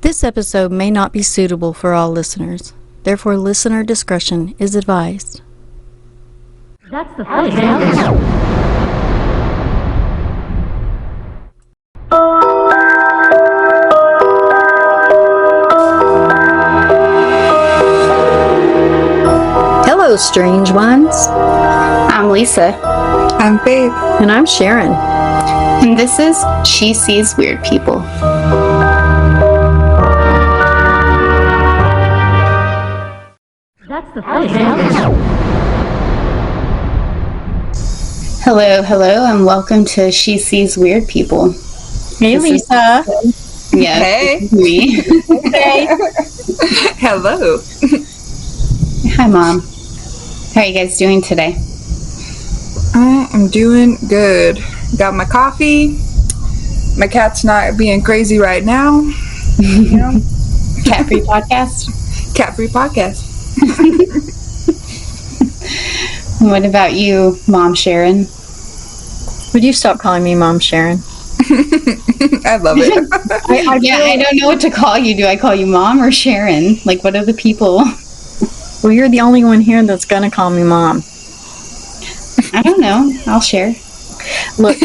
This episode may not be suitable for all listeners. Therefore, listener discretion is advised. That's the funny sound. Hello, strange ones. I'm Lisa. I'm Faith. And I'm Sharon. And this is She Sees Weird People. That's the funny sound. Hello, and welcome to She Sees Weird People. Hey, Lisa. Yeah, Hey. me. Hey. Hello. Hi, Mom. How are you guys doing today? I'm doing good. Got my coffee. My cat's not being crazy right now. You know? Cat-free podcast? Cat-free podcast. What about you, Mom Sharon? Would you stop calling me Mom Sharon? I love it. I don't know what to call you. Do I call you Mom or Sharon? Like, what are the people? Well, you're the only one here that's going to call me Mom. I don't know. I'll share. Look.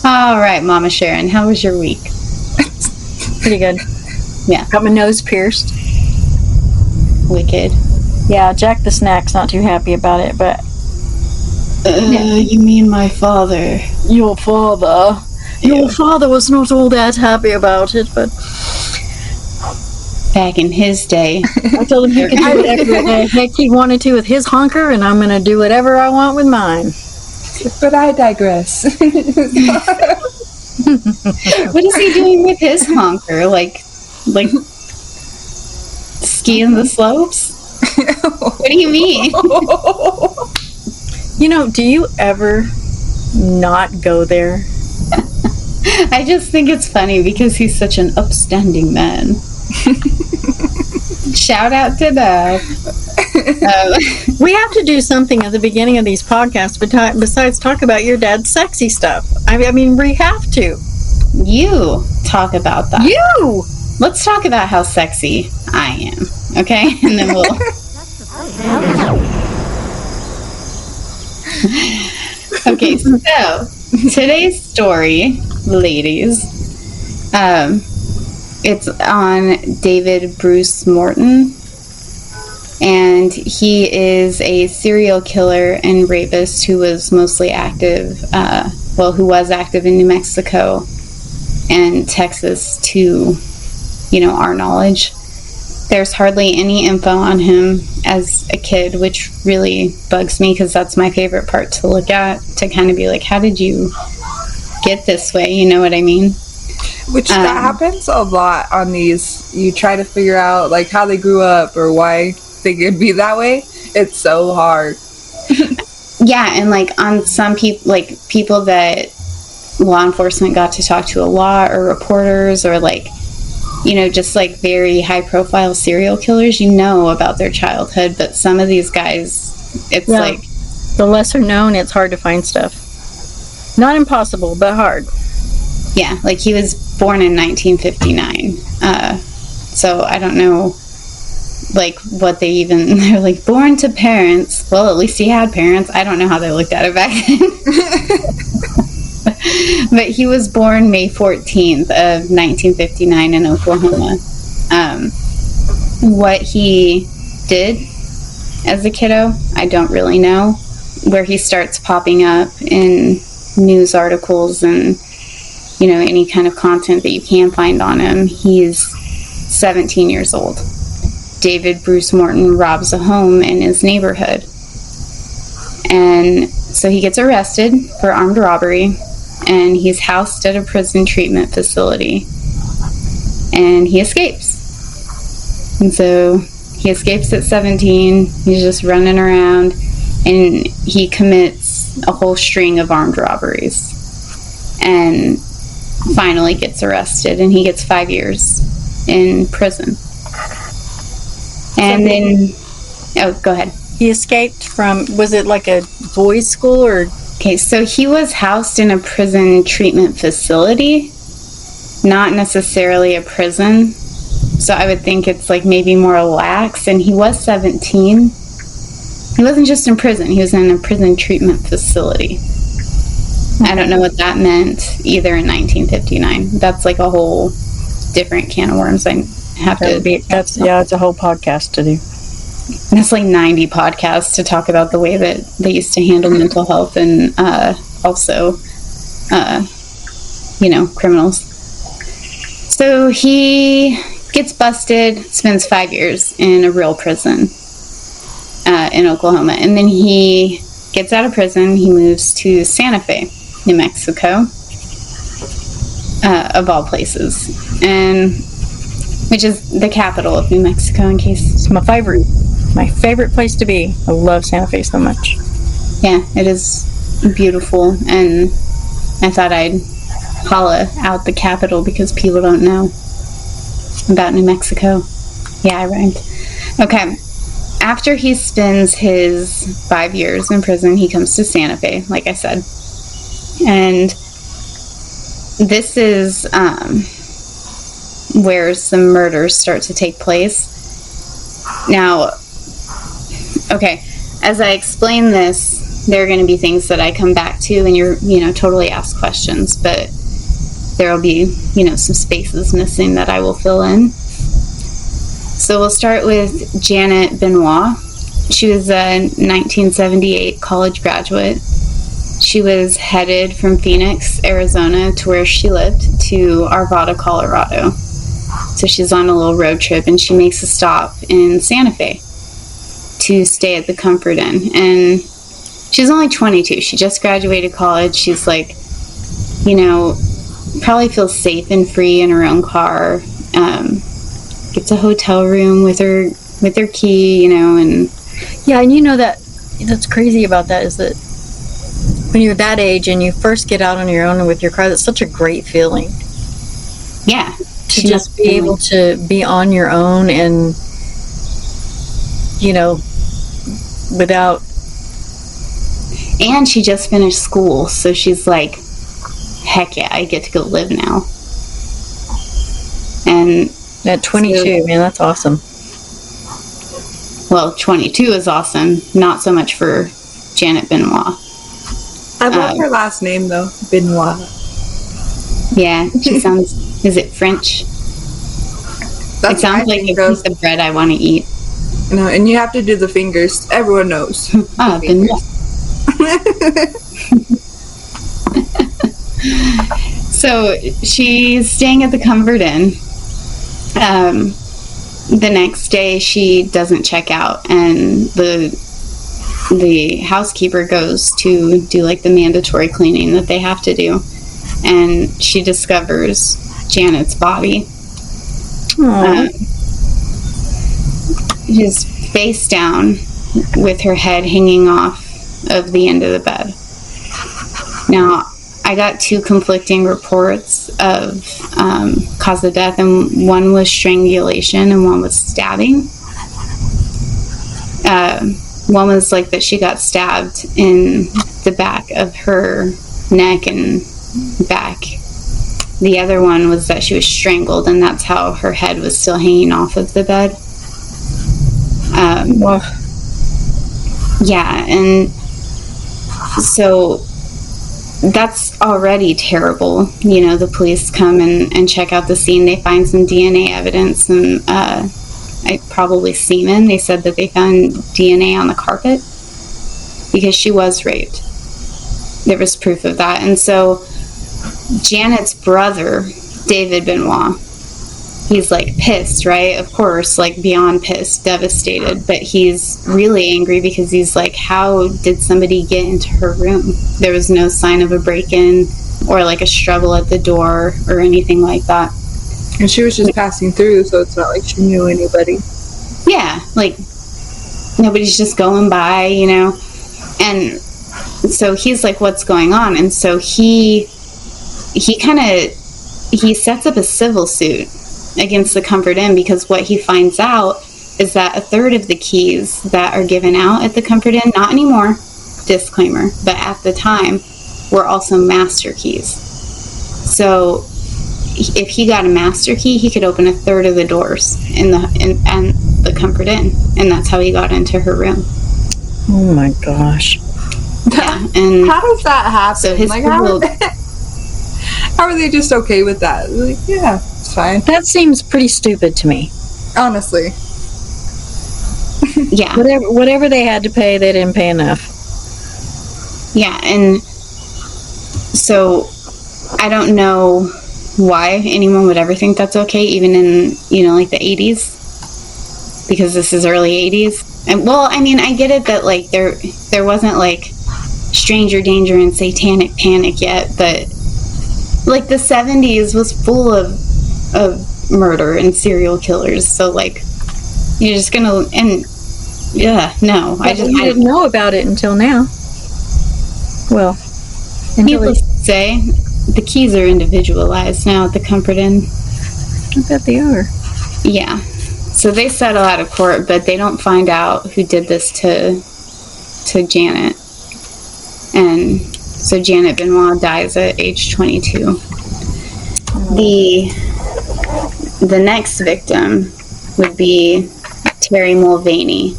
All right, Mama Sharon. How was your week? Pretty good. Yeah. Got my nose pierced. Wicked. Yeah, Jack the Snack's not too happy about it, but... You mean my father? Your father? Your father was not all that happy about it, but... Back in his day. I told him he could do whatever the heck he wanted to with his honker, and I'm going to do whatever I want with mine. But I digress. What is he doing with his honker? Like skiing the slopes? What do you mean? You know, do you ever not go there? I just think it's funny because he's such an upstanding man. Shout out to Dad. We have to do something at the beginning of these podcasts besides talk about your dad's sexy stuff. I mean, we have to. You talk about that. You! Let's talk about how sexy I am, okay? And then we'll... Okay, so today's story, ladies, it's on David Bruce Morten, and he is a serial killer and rapist who was mostly active, who was active in New Mexico and Texas to, our knowledge. There's hardly any info on him as a kid, which really bugs me because that's my favorite part to look at, to kind of be like, how did you get this way? You know what I mean? Which that happens a lot on these. You try to figure out like how they grew up or why they could be that way. It's so hard. Yeah, and like on some people, like people that law enforcement got to talk to a lot, or reporters, or like, just like very high profile serial killers, about their childhood, but some of these guys, it's like the lesser known, it's hard to find stuff. Not impossible, but hard. Yeah, like he was born in 1959. So I don't know, like what they're like, born to parents. Well, at least he had parents. I don't know how they looked at it back then. But he was born May 14th of 1959 in Oklahoma. What he did as a kiddo, I don't really know. Where he starts popping up in news articles and, any kind of content that you can find on him. He's 17 years old. David Bruce Morten robs a home in his neighborhood. And so he gets arrested for armed robbery. And he's housed at a prison treatment facility. And he escapes. And so he escapes at 17. He's just running around. And he commits a whole string of armed robberies. And finally gets arrested. And he gets 5 years in prison. And then... Oh, go ahead. He escaped from... Was it like a boys' school or... Okay, so he was housed in a prison treatment facility. not necessarily a prison. So I would think it's like maybe more lax. And he was 17. He wasn't just in prison. He was in a prison treatment facility. I don't know what that meant either in 1959. That's like a whole different can of worms. I have to be. It's a whole podcast to do. That's like 90 podcasts to talk about the way that they used to handle mental health and also, criminals. So he gets busted, spends 5 years in a real prison in Oklahoma. And then he gets out of prison. He moves to Santa Fe, New Mexico, of all places. And which is the capital of New Mexico, in case. It's my favorite place to be. I love Santa Fe so much. Yeah, it is beautiful, and I thought I'd holla out the capital because people don't know about New Mexico. Yeah, I rhymed. Okay. After he spends his 5 years in prison, he comes to Santa Fe, like I said. And this is where some murders start to take place. Now, okay, as I explain this, there are going to be things that I come back to and you're, totally ask questions, but there will be, some spaces missing that I will fill in. So we'll start with Janet Benoit. She was a 1978 college graduate. She was headed from Phoenix, Arizona, to where she lived, to Arvada, Colorado. So she's on a little road trip, and she makes a stop in Santa Fe to stay at the Comfort Inn. And she's only 22. She just graduated college. She's like, probably feels safe and free in her own car. Gets a hotel room with her key, and yeah, and that's crazy about that is that when you're that age and you first get out on your own with your car, that's such a great feeling. Yeah. To just be able to be on your own and, without. And she just finished school, so she's like, heck yeah, I get to go live now. And at 22, man, that's awesome. Well, 22 is awesome. Not so much for Janet Benoit. I love her last name, though. Benoit. Yeah, she sounds... Is it French? It sounds like a piece of bread I want to eat. And you have to do the fingers. Everyone knows. Benoit. So she's staying at the Comfort Inn. The next day she doesn't check out, and the housekeeper goes to do like the mandatory cleaning that they have to do, and she discovers Janet's body. Just face down with her head hanging off of the end of the bed. Now, I got 2 conflicting reports of cause of death, and one was strangulation and one was stabbing. One was like that she got stabbed in the back of her neck and back. The other one was that she was strangled, and that's how her head was still hanging off of the bed. Yeah, and so that's already terrible. The police come and check out the scene. They find some DNA evidence and probably semen. They said that they found DNA on the carpet because she was raped. There was proof of that. And so Janet's brother, David Benoit, he's like pissed, right? Of course, like beyond pissed, devastated. But he's really angry because he's like, how did somebody get into her room? There was no sign of a break-in or like a struggle at the door or anything like that. And she was just passing through, so it's not like she knew anybody. Yeah, like nobody's just going by, And so he's like, what's going on? And so he sets up a civil suit against the Comfort Inn because what he finds out is that 1/3 of the keys that are given out at the Comfort Inn, not anymore, disclaimer, but at the time, were also master keys. So if he got a master key, he could open a third of the doors in the Comfort Inn, and that's how he got into her room. Oh my gosh. Yeah, and how does that happen? So his how are they just okay with that? Like, yeah, it's fine. That seems pretty stupid to me. Honestly. Yeah. Whatever they had to pay, they didn't pay enough. Yeah, and so I don't know why anyone would ever think that's okay, even in, like the 80s, because this is early 80s. And well, I mean, I get it that like there wasn't like stranger danger and satanic panic yet, but like the 70s was full of murder and serial killers. So like you're just gonna, and yeah, no, I didn't know about it until now. Well, needless to say, the keys are individualized now at the Comfort Inn. I bet they are. Yeah. So they settle out of court, but they don't find out who did this to Janet. And so Janet Benoit dies at age 22. The next victim would be Terry Mulvaney.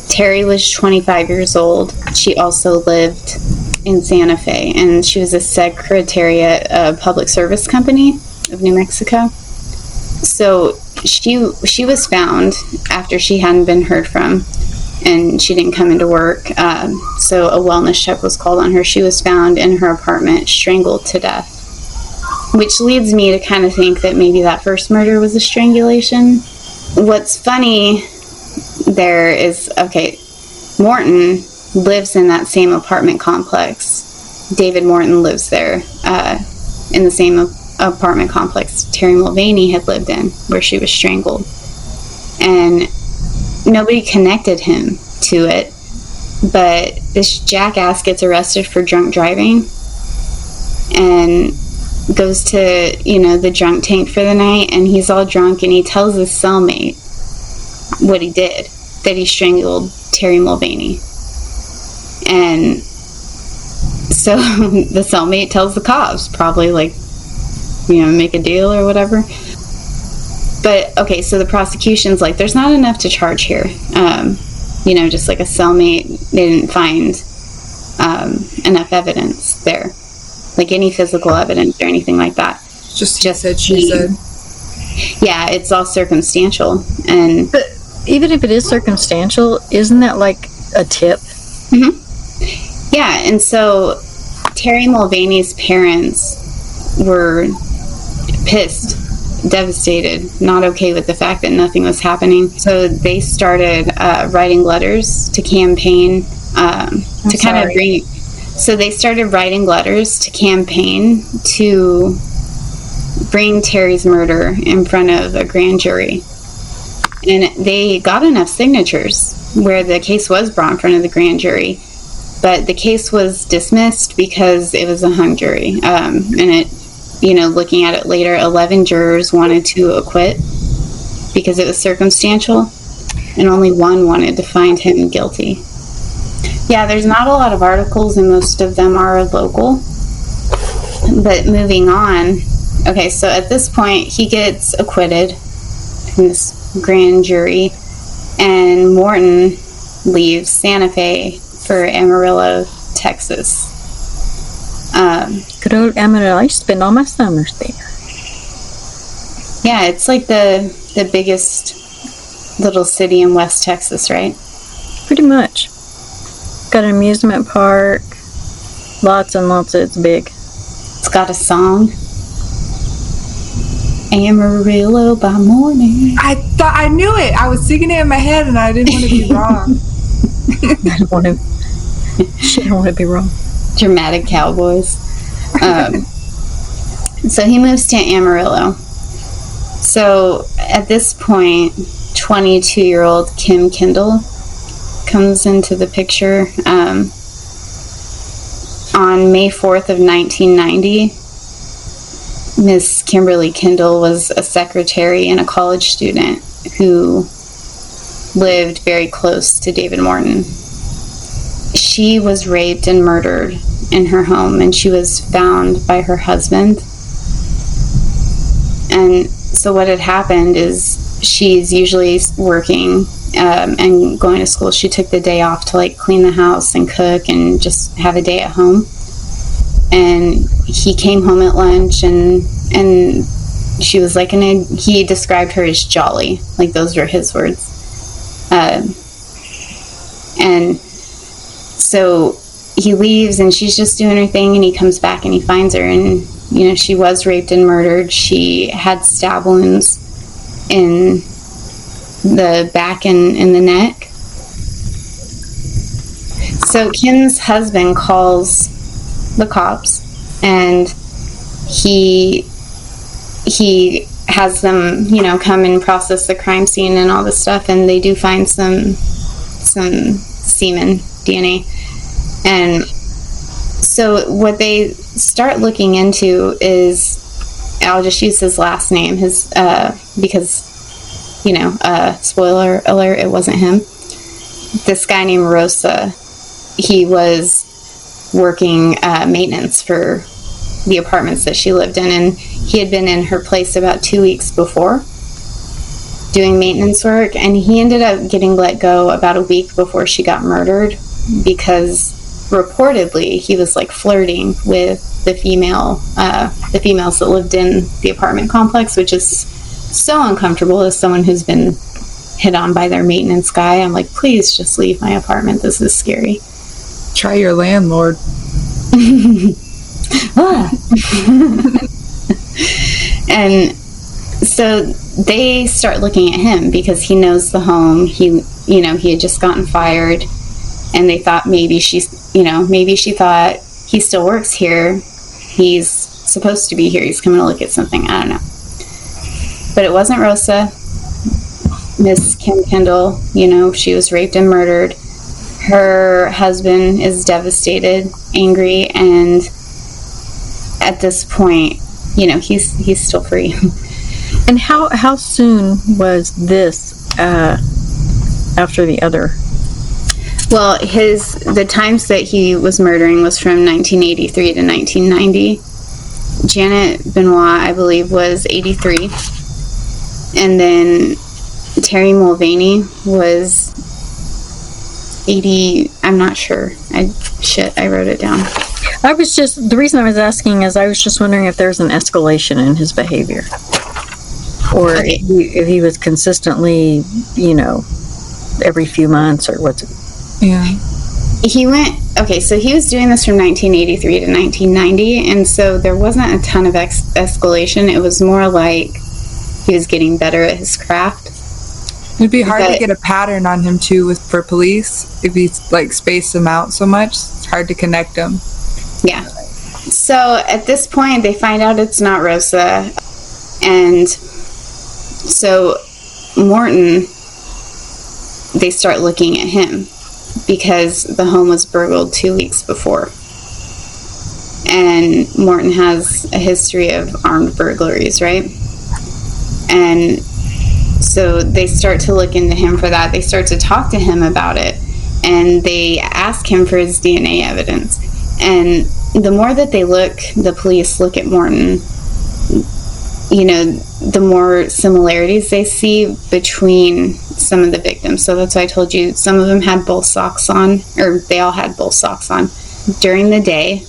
Terry was 25 years old. She also lived in Santa Fe, and she was a secretary at a public service company of New Mexico. So she was found after she hadn't been heard from, and she didn't come into work. So a wellness check was called on her. She was found in her apartment, strangled to death, which leads me to kind of think that maybe that first murder was a strangulation. What's funny there is, okay, Morten lives in that same apartment complex. David Morten lives there in the same apartment complex Terry Mulvaney had lived in, where she was strangled. And nobody connected him to it, but this jackass gets arrested for drunk driving and goes to, the drunk tank for the night, and he's all drunk, and he tells his cellmate what he did, that he strangled Terry Mulvaney. And so the cellmate tells the cops, probably like, make a deal or whatever. But okay, so the prosecution's like, there's not enough to charge here. Just like a cellmate, they didn't find enough evidence there, like any physical evidence or anything like that. Just said, she said. Yeah, it's all circumstantial. But even if it is circumstantial, isn't that like a tip? Mm-hmm. Yeah, and so Terry Mulvaney's parents were pissed, devastated, not okay with the fact that nothing was happening. So they started writing letters to campaign to kind of bring. So they started writing letters to campaign to bring Terry's murder in front of a grand jury. And they got enough signatures where the case was brought in front of the grand jury. But the case was dismissed because it was a hung jury. And it, looking at it later, 11 jurors wanted to acquit because it was circumstantial, and only one wanted to find him guilty. Yeah, there's not a lot of articles, and most of them are local. But moving on, okay, so at this point, he gets acquitted in this grand jury, and Morten leaves Santa Fe for Amarillo, Texas. Good old Amarillo. I spend all my summers there. Yeah, it's like the biggest little city in West Texas, right? Pretty much. Got an amusement park. Lots and lots of, it's big. It's got a song. Amarillo by morning. I knew it. I was singing it in my head, and I didn't want to be wrong. I don't want to. She don't want to be wrong. Dramatic cowboys. So he moves to Amarillo. So at this point, 22-year-old Kim Kendall comes into the picture. On May 4th of 1990, Miss Kimberly Kendall was a secretary and a college student who lived very close to David Morten. She was raped and murdered in her home, and she was found by her husband And so what had happened is she's usually working and going to school. She took the day off to like clean the house and cook and just have a day at home. And he came home at lunch, and she was like, and he described her as jolly, like those were his words. And so he leaves, and she's just doing her thing, and he comes back and he finds her, and you know, she was raped and murdered. She had stab wounds in the back and in the neck. So Kim's husband calls the cops, and he has them, you know, come and process the crime scene and all this stuff, and they do find some semen DNA. And so what they start looking into is, I'll just use his last name, his because, you know, spoiler alert, it wasn't him. This guy named Rosa, he was working maintenance for the apartments that she lived in, and he had been in her place about 2 weeks before doing maintenance work, and he ended up getting let go about a week before she got murdered because reportedly he was like flirting with the females that lived in the apartment complex, which is so uncomfortable as someone who's been hit on by their maintenance guy. I'm like, please just leave my apartment, this is scary. Try your landlord. And so they start looking at him because he knows the home. He had just gotten fired, and they thought maybe she thought he still works here. He's supposed to be here. He's coming to look at something. I don't know. But it wasn't Rosa. Miss Kim Kendall, you know, she was raped and murdered. Her husband is devastated, angry, and at this point, you know, he's still free. And how soon was this after the other? Well, the times that he was murdering was from 1983 to 1990. Janet Benoit, I believe, was 83. And then Terry Mulvaney was 80. I'm not sure. I wrote it down. The reason I was asking is I was just wondering if there's an escalation in his behavior. Or Okay. if he was consistently, you know, every few months or what's it? Yeah. So he was doing this from 1983 to 1990, and so there wasn't a ton of escalation. It was more like he was getting better at his craft. It'd be hard to get a pattern on him too for police if you like space them out so much. It's hard to connect them. Yeah. So at this point, they find out it's not Rosa, and so Morten, they start looking at him because the home was burgled 2 weeks before. And Morten has a history of armed burglaries, right? And so they start to look into him for that. They start to talk to him about it, and they ask him for his DNA evidence. And the more that the police look at Morten, you know, the more similarities they see between some of the victims. So that's why I told you some of them had both socks on, or they all had both socks on during the day.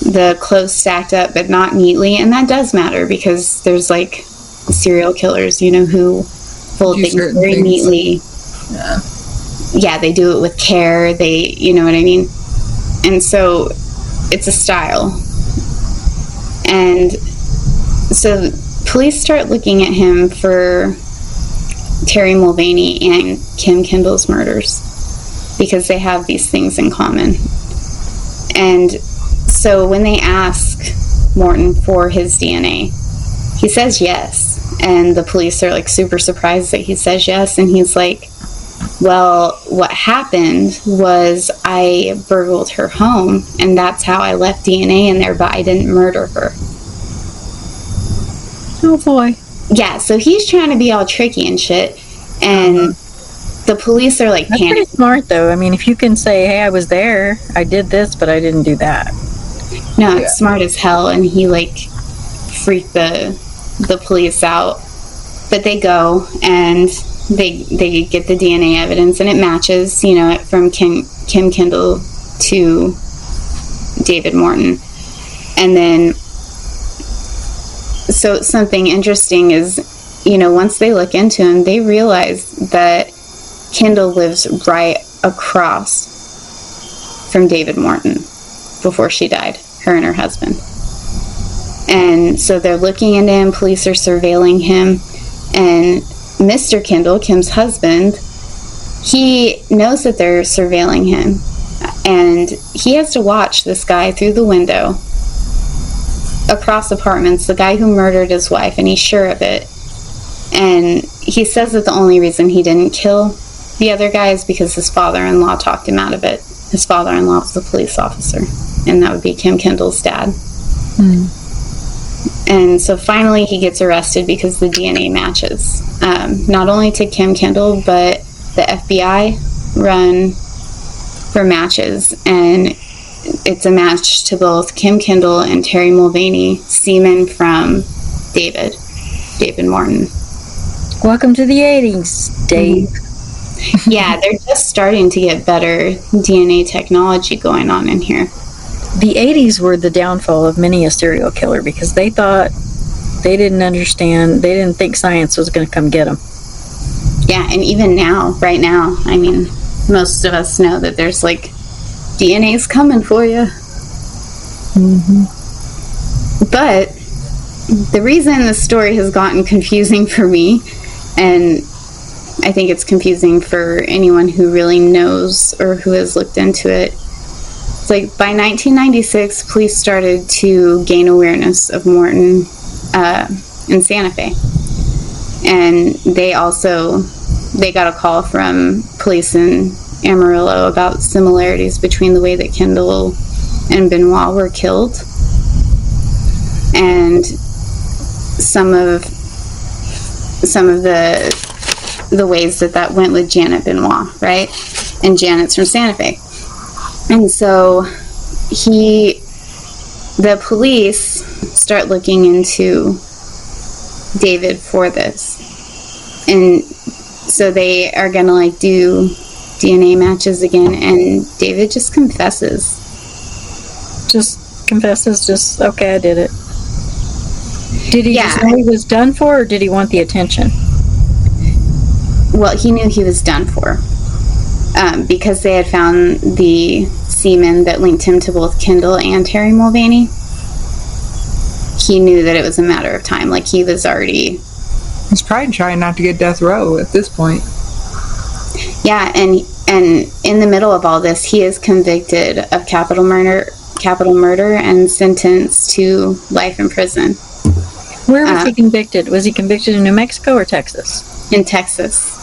The clothes stacked up, but not neatly, and that does matter because there's like serial killers, you know, who fold things very neatly. Yeah, they do it with care. You know what I mean? And so it's a style. And so police start looking at him for Terry Mulvaney and Kim Kendall's murders because they have these things in common. And so when they ask Morten for his DNA, he says yes. And the police are like super surprised that he says yes. And he's like, well, what happened was I burgled her home, and that's how I left DNA in there, but I didn't murder her. Oh boy. Yeah, so he's trying to be all tricky and shit, and the police are like That's panicking. pretty smart, though. I mean, if you can say, hey, I was there, I did this, but I didn't do that. No, it's smart as hell, and he like freaked the the police out. But they go and they get the DNA evidence, and it matches, you know, from Kim Kendall to David Morten. And then, so something interesting is, you know, once they look into him, they realize that Kendall lives right across from David Morten before she died, her and her husband. And so they're looking into him, police are surveilling him, and Mr. Kendall, Kim's husband, he knows that they're surveilling him, and he has to watch this guy through the window across apartments, the guy who murdered his wife, and he's sure of it. And he says that the only reason he didn't kill the other guy is because his father-in-law talked him out of it. His father-in-law was a police officer, and that would be Kim Kendall's dad. And so finally he gets arrested because the DNA matches. Not only to Kim Kendall, but the FBI run for matches, and it's a match to both Kim Kendall and Terry Mulvaney, semen from David Morten. Welcome to the 80s, Dave. Yeah, they're just starting to get better DNA technology going on in here. The 80s were the downfall of many a serial killer because they thought they didn't understand, they didn't think science was going to come get them. Yeah, and even now, right now, I mean, most of us know that there's like DNA's coming for you. But the reason the story has gotten confusing for me, and I think it's confusing for anyone who really knows or who has looked into it, it's like by 1996, police started to gain awareness of Morten in Santa Fe. And they got a call from police in Amarillo about similarities between the way that Kendall and Benoit were killed and some of the ways that went with Janet Benoit, right? And Janet's from Santa Fe. And so the police start looking into David for this. And so they are going to like do DNA matches again, and David just confesses. Okay, I did it. Did he just know he was done for, or did he want the attention? Well, he knew he was done for. Because they had found the semen that linked him to both Kendall and Terry Mulvaney. He knew that it was a matter of time. Like, he was already... He's probably trying not to get death row at this point. Yeah, and in the middle of all this, he is convicted of capital murder, and sentenced to life in prison. Where was he convicted? Was he convicted in New Mexico or Texas? In Texas.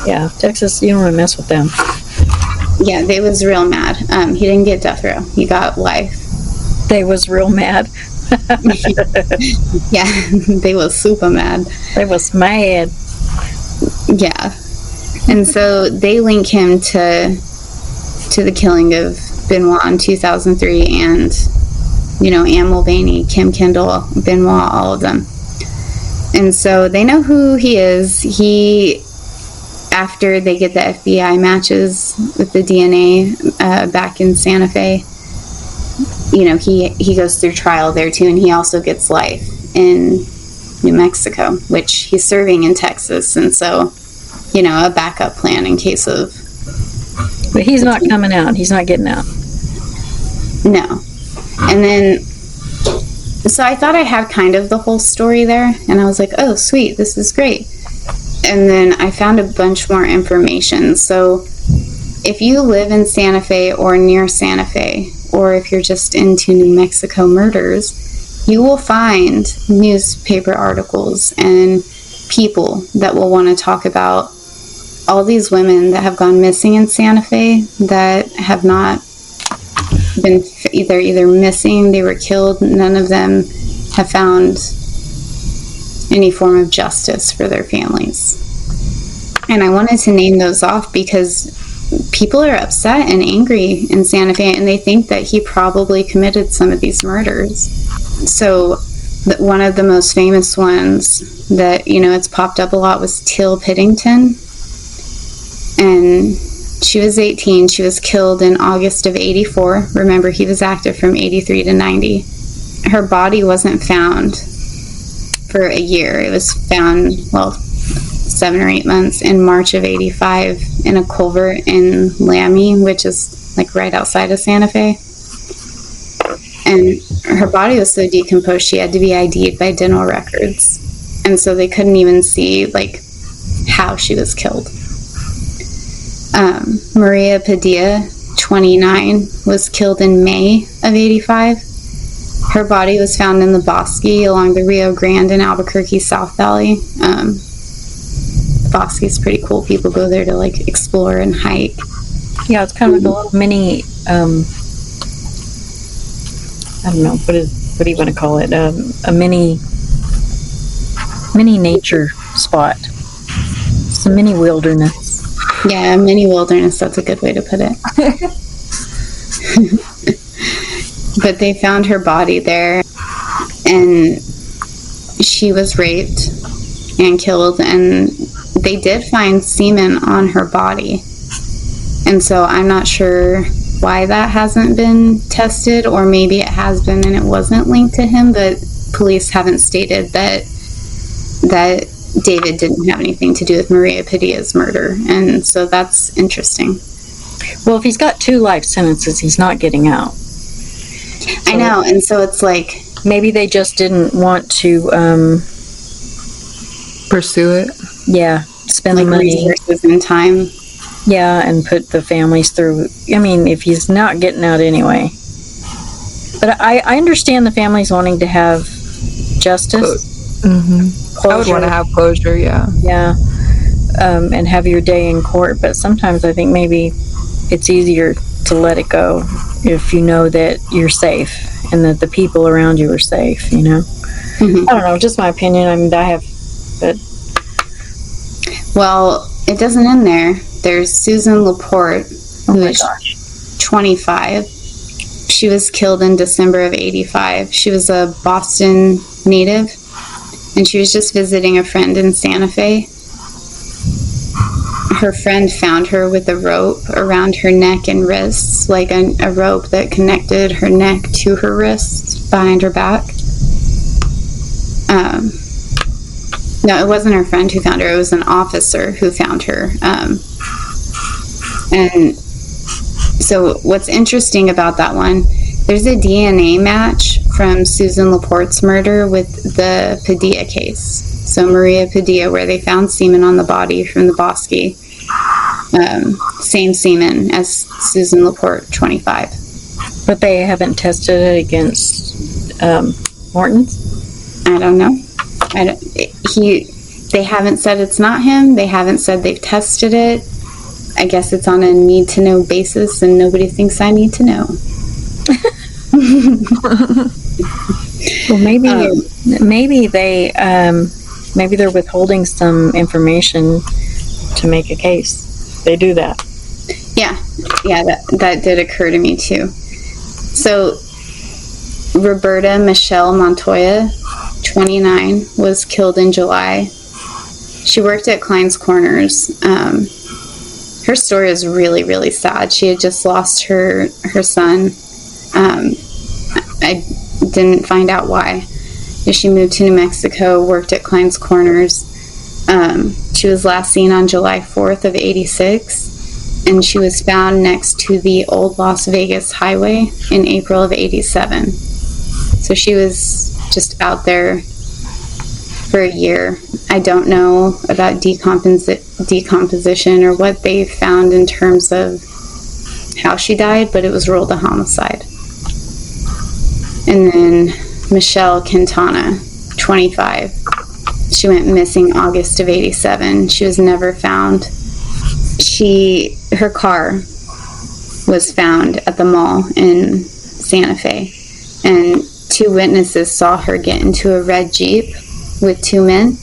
Yeah, Texas, you don't want to mess with them. Yeah, they was real mad. He didn't get death row. He got life. They was real mad. Yeah, they was super mad. They was mad. Yeah. And so they link him to the killing of Benoit in 2003, and, you know, Anne Mulvaney, Kim Kendall, Benoit, all of them. And so they know who he is. After they get the FBI matches with the DNA back in Santa Fe, you know, he goes through trial there too, and he also gets life in New Mexico, which he's serving in Texas, and so, you know, a backup plan in case of... But he's not coming out. He's not getting out. No. And then, so I thought I had kind of the whole story there, and I was like, oh, sweet, this is great. And then I found a bunch more information. So if you live in Santa Fe or near Santa Fe, or if you're just into New Mexico murders, you will find newspaper articles and people that will want to talk about all these women that have gone missing in Santa Fe that have not been either missing, they were killed, none of them have found any form of justice for their families. And I wanted to name those off because people are upset and angry in Santa Fe, and they think that he probably committed some of these murders. So One of the most famous ones that, it's popped up a lot was Teal Piddington. And she was 18. She was killed in August of 84. Remember, he was active from 83 to 90. Her body wasn't found for a year. It was found, 7 or 8 months in March of 85 in a culvert in Lamy, which is like right outside of Santa Fe. And her body was so decomposed she had to be ID'd by dental records. And so they couldn't even see like how she was killed. Maria Padilla, 29, was killed in May of 85. Her body was found in the Bosque along the Rio Grande in Albuquerque South Valley. Bosque is pretty cool. People go there to like explore and hike. Yeah, it's kind of like a little mini, I don't know, what do you want to call it? A mini nature spot. It's a mini wilderness. Yeah, a mini wilderness, that's a good way to put it. But they found her body there, and she was raped and killed, and they did find semen on her body. And so I'm not sure why that hasn't been tested, or maybe it has been and it wasn't linked to him, but police haven't stated that David didn't have anything to do with Maria Padilla's murder, and so that's interesting. Well, if he's got 2 life sentences, he's not getting out. I know, and so it's like... Maybe they just didn't want to... pursue it? Yeah, spend like the money. Resources and time. Yeah, and put the families through... I mean, if he's not getting out anyway. But I understand the families wanting to have justice. I would want to have closure, yeah. Yeah, and have your day in court, but sometimes I think maybe it's easier to let it go if you know that you're safe and that the people around you are safe, I don't know, just my opinion. I mean, but... Well, it doesn't end there. There's Susan Laporte, who is 25. She was killed in December of 85. She was a Boston native, and she was just visiting a friend in Santa Fe. Her friend found her with a rope around her neck and wrists, like a rope that connected her neck to her wrists behind her back. No, it wasn't her friend who found her. It was an officer who found her. And so what's interesting about that one, there's a DNA match from Susan Laporte's murder with the Padilla case. So Maria Padilla, where they found semen on the body from the Bosque. Same semen as Susan Laporte, 25. But they haven't tested it against Morten's? I don't know. They haven't said it's not him. They haven't said they've tested it. I guess it's on a need-to-know basis, and nobody thinks I need to know. Well, maybe they're withholding some information to make a case. They do that. Yeah, that did occur to me too. So Roberta Michelle Montoya, 29, was killed in July. She worked at Klein's Corners. Her story is really, really sad. She had just lost her son. I didn't find out why. She moved to New Mexico, worked at Klein's Corners. She was last seen on July 4th of 86, and she was found next to the old Las Vegas highway in April of 87. So she was just out there for a year. I don't know about decomposition or what they found in terms of how she died, but it was ruled a homicide. And then Michelle Quintana, 25. She went missing August of 87. She was never found. Her car was found at the mall in Santa Fe, and 2 witnesses saw her get into a red Jeep with 2 men,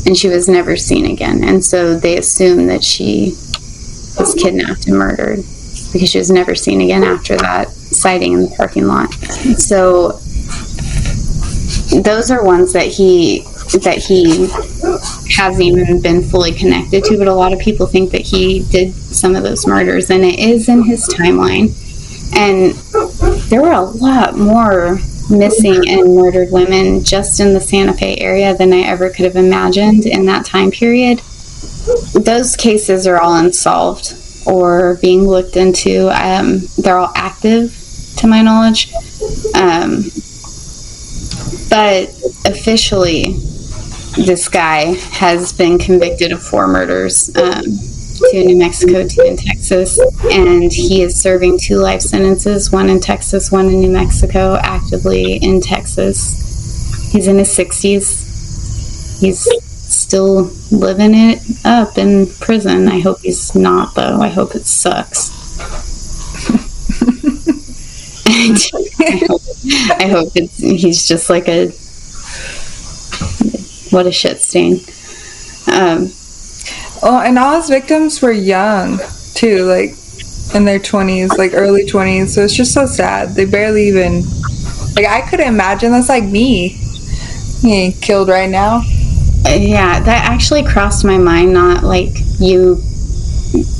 and she was never seen again. And so they assumed that she was kidnapped and murdered because she was never seen again after that sighting in the parking lot. So those are ones that he hasn't even been fully connected to, but a lot of people think that he did some of those murders, and it is in his timeline. And there were a lot more missing and murdered women just in the Santa Fe area than I ever could have imagined in that time period. Those cases are all unsolved or being looked into. They're all active, to my knowledge. But officially, this guy has been convicted of 4 murders, 2 in New Mexico, 2 in Texas, and he is serving 2 life sentences, 1 in Texas, 1 in New Mexico, actively in Texas. He's in his 60s. He's still living it up in prison. I hope he's not, though. I hope it sucks. I hope he's just like what a shit stain. And all his victims were young too, like in their 20s, like early 20s. So it's just so sad. They barely even, like, I couldn't imagine. That's like me getting killed right now. Yeah, that actually crossed my mind, not like you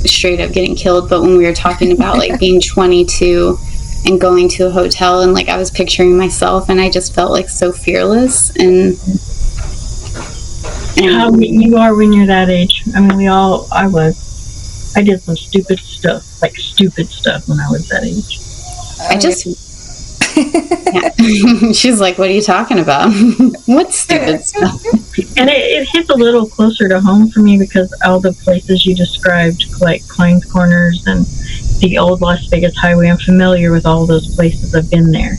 straight up getting killed, but when we were talking about like being 22 and going to a hotel, and like I was picturing myself, and I just felt like so fearless. And how you are when you're that age. I mean, I did some stupid stuff when I was that age. Yeah. She's like, what are you talking about? What stupid stuff? And it hits a little closer to home for me because all the places you described, like Klein's Corners and the old Las Vegas Highway, I'm familiar with all those places. I've been there.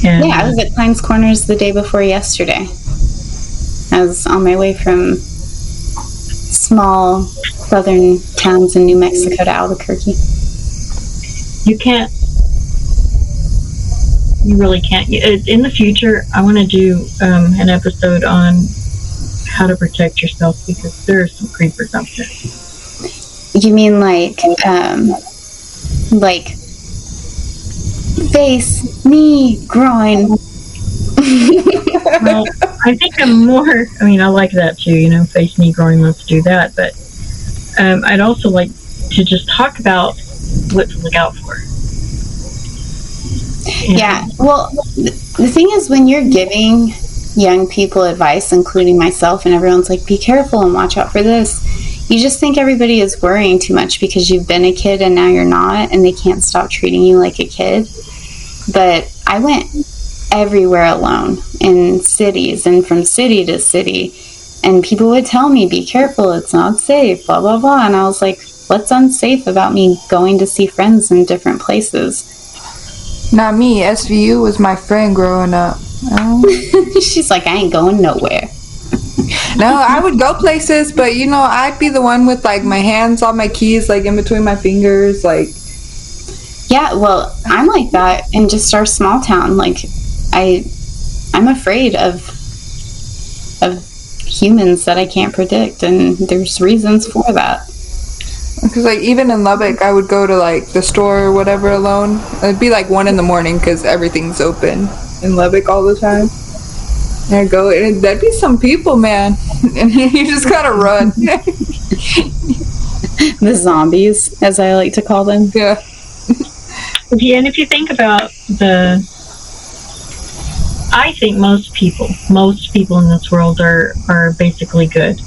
And yeah, I was at Klein's Corners the day before yesterday. I was on my way from small southern towns in New Mexico to Albuquerque. You really can't. In the future, I want to do an episode on how to protect yourself because there are some creepers out there. You mean like face, knee, groin? Well, I think I like that too, face, knee, groin, let's do that. But I'd also like to just talk about what to look out for. Yeah, well, the thing is, when you're giving young people advice, including myself, and everyone's like, be careful and watch out for this, you just think everybody is worrying too much because you've been a kid and now you're not, and they can't stop treating you like a kid. But I went everywhere alone in cities and from city to city, and people would tell me, be careful, it's not safe, blah blah blah, and I was like, what's unsafe about me going to see friends in different places? Not me. SVU was my friend growing up. She's like, I ain't going nowhere. No, I would go places, but I'd be the one with like my hands on my keys, like in between my fingers, like. Yeah, well, I'm like that in just our small town. Like, I'm afraid of humans that I can't predict, and there's reasons for that. Because like even in Lubbock, I would go to like the store or whatever alone. It'd be like 1 a.m. because everything's open in Lubbock all the time. And I'd go, and there'd be some people, man, and you just gotta run. The zombies, as I like to call them. Yeah. Yeah, and if you think about I think most people in this world are basically good,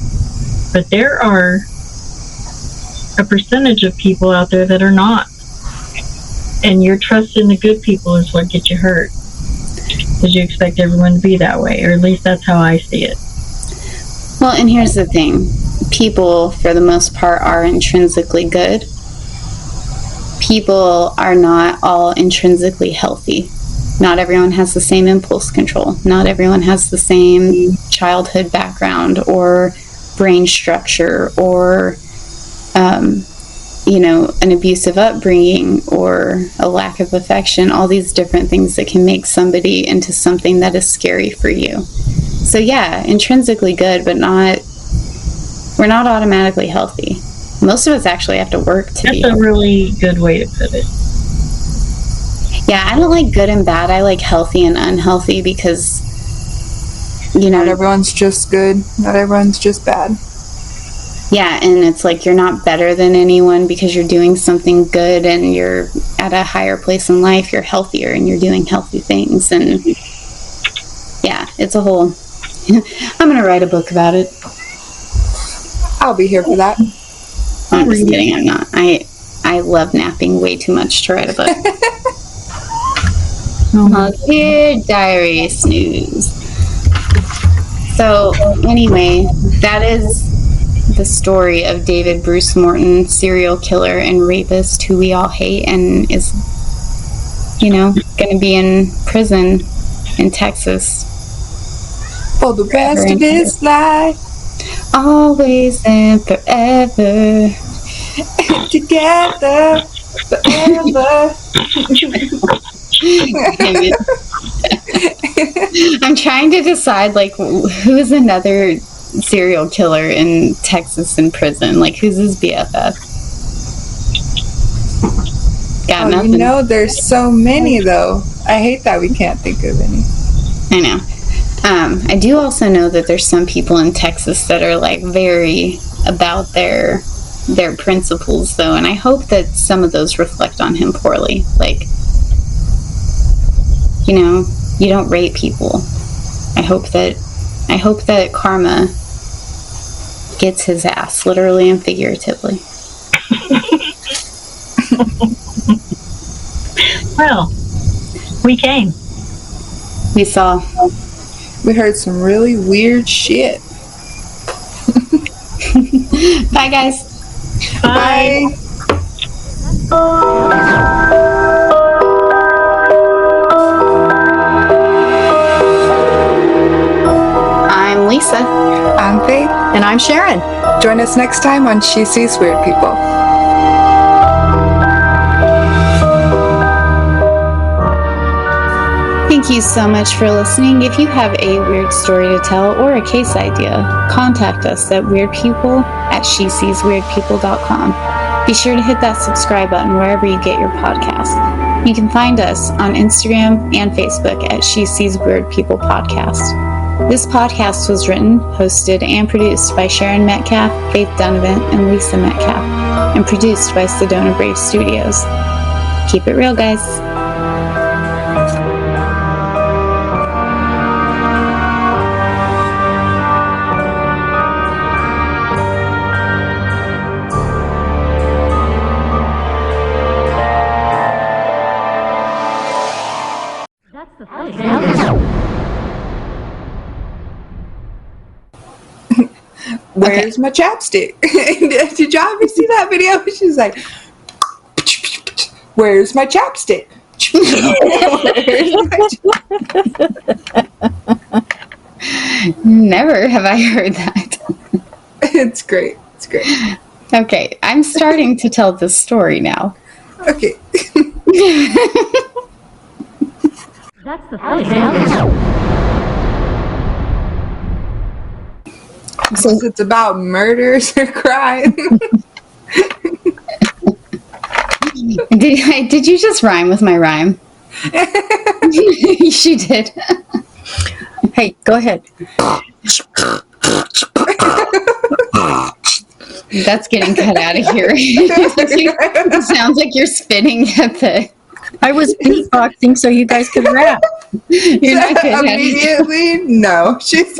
but there are a percentage of people out there that are not, and your trust in the good people is what gets you hurt because you expect everyone to be that way, or at least that's how I see it. Well, and here's the thing, people for the most part are intrinsically good. People are not all intrinsically healthy. Not everyone has the same impulse control. Not everyone has the same childhood background or brain structure or an abusive upbringing or a lack of affection, all these different things that can make somebody into something that is scary for you. So yeah, intrinsically good, but we're not automatically healthy. Most of us actually have to work to be. That's a really good way to put it. Yeah, I don't like good and bad. I like healthy and unhealthy because You know, Not everyone's just good. Not everyone's just bad. yeah, and it's like you're not better than anyone because you're doing something good and you're at a higher place in life. You're healthier and you're doing healthy things. And yeah, it's a whole. I'm going to write a book about it. I'll be here for that. I'm just kidding. I'm not. I love napping way too much to write a book. Oh, dear diary snooze. So anyway, that is the story of David Bruce Morten, serial killer and rapist who we all hate and is, going to be in prison in Texas. For the rest of his life. Always and forever. Together forever. I'm trying to decide, like, who's another serial killer in Texas in prison? Like, who's his BFF? Got nothing. There's so many, though. I hate that we can't think of any. I know. I do also know that there's some people in Texas that are, like, very about their principles, though, and I hope that some of those reflect on him poorly. Like, you don't rape people. I hope that karma gets his ass, literally and figuratively. Well, we came. We saw. We heard some really weird shit. Bye, guys. Bye. I'm Lisa. I'm Faith. And I'm Sharon. Join us next time on She Sees Weird People. Thank you so much for listening. If you have a weird story to tell or a case idea, contact us at weirdpeople@sheseesweirdpeople.com. Be sure to hit that subscribe button wherever you get your podcast. You can find us on Instagram and Facebook at She Sees Weird People Podcast. This podcast was written, hosted, and produced by Sharon Metcalf, Faith Donovan, and Lisa Metcalf, and produced by Sedona Brave Studios. Keep it real, guys. That's the funny. Where's my chapstick? Did y'all ever see that video? She's like, where's my chapstick? Never have I heard that. It's great. It's great. Okay, I'm starting to tell this story now. Okay. That's the funny. Since it's about murders or crime. Did you just rhyme with my rhyme? She did. Hey, go ahead. That's getting cut out of here. It sounds like you're spinning at the... I was beatboxing so you guys could rap. You're not good at it. Immediately, no. She's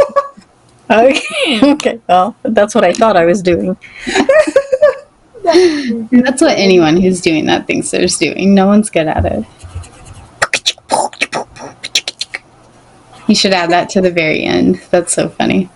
Okay. Well, that's what I thought I was doing. That's what anyone who's doing that thinks they're doing. No one's good at it. You should add that to the very end. That's so funny.